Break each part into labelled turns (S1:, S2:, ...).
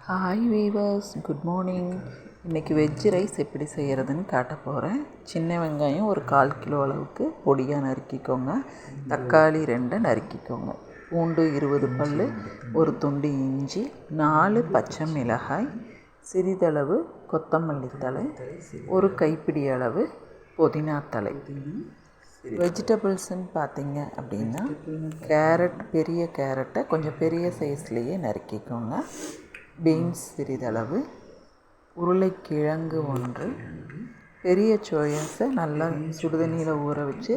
S1: Hi viewers, good morning. இன்றைக்கி veg rice எப்படி செய்கிறதுன்னு காட்ட போகிறேன். சின்ன வெங்காயம் ஒரு 1/4 கிலோ அளவுக்கு பொடியாக நறுக்கிக்கோங்க. தக்காளி 2 நறுக்கிக்கோங்க. பூண்டு 20 பல், ஒரு துண்டு இஞ்சி, 4 பச்சை மிளகாய், சிறிதளவு கொத்தமல்லி தழை, ஒரு கைப்பிடி அளவு புதினா தழை. வெஜிடபிள்ஸ்ன்னு பார்த்தீங்க அப்படின்னா கேரட், பெரிய கேரட்டை கொஞ்சம் பெரிய சைஸ்லேயே நறுக்கிக்கோங்க. பீன்ஸ் சிறிதளவு, உருளைக்கிழங்கு 1, பெரிய சோயாஸை நல்லா சுடுதண்ணியில் ஊற வச்சு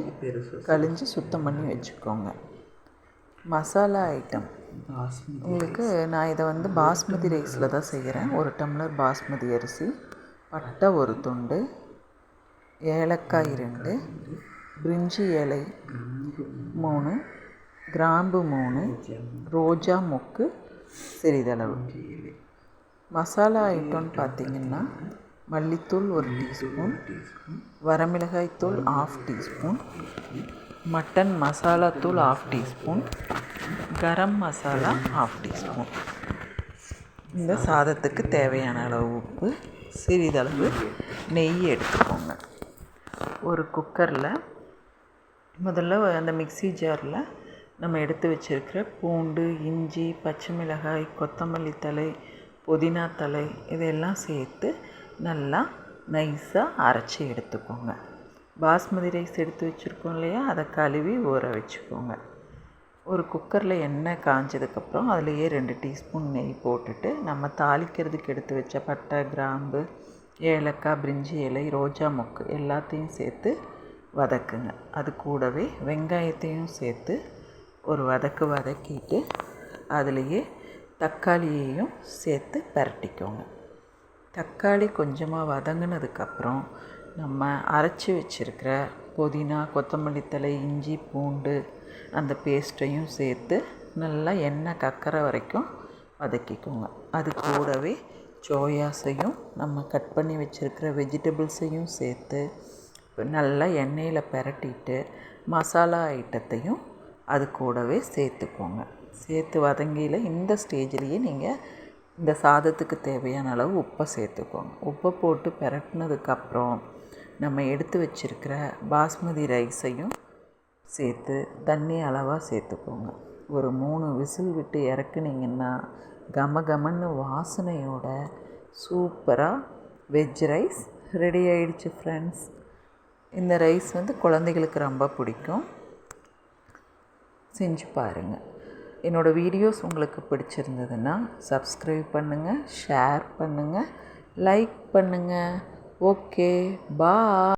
S1: கழிஞ்சு சுத்தம் பண்ணி வச்சுக்கோங்க. மசாலா ஐட்டம் உங்களுக்கு நான் இதை பாஸ்மதி ரைஸில் தான் செய்கிறேன். 1 டம்ளர் பாஸ்மதி அரிசி, பட்டை 1 துண்டு, ஏலக்காய் 2, பிரிஞ்சி இலை 3, கிராம்பு 3, ரோஜா மொக்கு சிறிதளவு. மசாலா ஐட்டம்னு பார்த்திங்கன்னா மல்லித்தூள் 1 டீஸ்பூன், வரமிளகாய் தூள் 1/2 டீஸ்பூன், மட்டன் மசாலா தூள் 1/2 டீஸ்பூன், கரம் மசாலா 1/2 டீஸ்பூன். இந்த சாதத்துக்கு தேவையான அளவு உப்பு, சிறிதளவு நெய் எடுத்துக்கோங்க. ஒரு குக்கரில் முதல்ல அந்த மிக்ஸி ஜாரில் நம்ம எடுத்து வச்சுருக்கிற பூண்டு, இஞ்சி, பச்சை மிளகாய், கொத்தமல்லி தழை, புதினா தழை இதெல்லாம் சேர்த்து நல்லா நைஸாக அரைச்சி எடுத்துக்கோங்க. பாஸ்மதி ரைஸ் எடுத்து வச்சுருக்கோம் இல்லையா, அதை கழுவி ஊற வச்சுக்கோங்க. ஒரு குக்கரில் எண்ணெய் காஞ்சதுக்கப்புறம் அதுலேயே 2 டீஸ்பூன் நெய் போட்டுட்டு நம்ம தாளிக்கிறதுக்கு எடுத்து வச்ச பட்டை, கிராம்பு, ஏலக்காய், பிரிஞ்சி இலை, ரோஜா மொக்கு எல்லாத்தையும் சேர்த்து வதக்குங்க. அது கூடவே வெங்காயத்தையும் சேர்த்து ஒரு வதக்கிட்டு அதுலேயே தக்காளியையும் சேர்த்து பரட்டிக்கோங்க. தக்காளி கொஞ்சமாக வதங்கினதுக்கப்புறம் நம்ம அரைச்சி வச்சுருக்கிற புதினா, கொத்தமல்லி தழை, இஞ்சி, பூண்டு அந்த பேஸ்ட்டையும் சேர்த்து நல்லா எண்ணெய் கக்கற வரைக்கும் வதக்கிக்கோங்க. அது கூடவே சோயாஸையும் நம்ம கட் பண்ணி வச்சுருக்கிற வெஜிடபிள்ஸையும் சேர்த்து நல்லா எண்ணெயில் பரட்டிட்டு மசாலா ஐட்டத்தையும் அது கூடவே சேர்த்துக்கோங்க. சேர்த்து வதங்கியில் இந்த ஸ்டேஜ்லேயே நீங்கள் இந்த சாதத்துக்கு தேவையான அளவு உப்பை சேர்த்துக்கோங்க. உப்பை போட்டு பரட்டினதுக்கப்புறம் நம்ம எடுத்து வச்சுருக்கிற பாஸ்மதி ரைஸையும் சேர்த்து தண்ணி அளவாக சேர்த்துக்கோங்க. ஒரு 3 விசில் விட்டு இறக்குனிங்கன்னா கமகமன்னு வாசனையோட சூப்பராக வெஜ் ரைஸ் ரெடி ஆகிடுச்சு ஃப்ரெண்ட்ஸ். இந்த ரைஸ் குழந்தைகளுக்கு ரொம்ப பிடிக்கும். செஞ்சு பாருங்கள். என்னோடய வீடியோஸ் உங்களுக்கு பிடிச்சிருந்ததுன்னா சப்ஸ்கிரைப் பண்ணுங்கள், ஷேர் பண்ணுங்கள், லைக் பண்ணுங்கள். ஓகே, பாய்.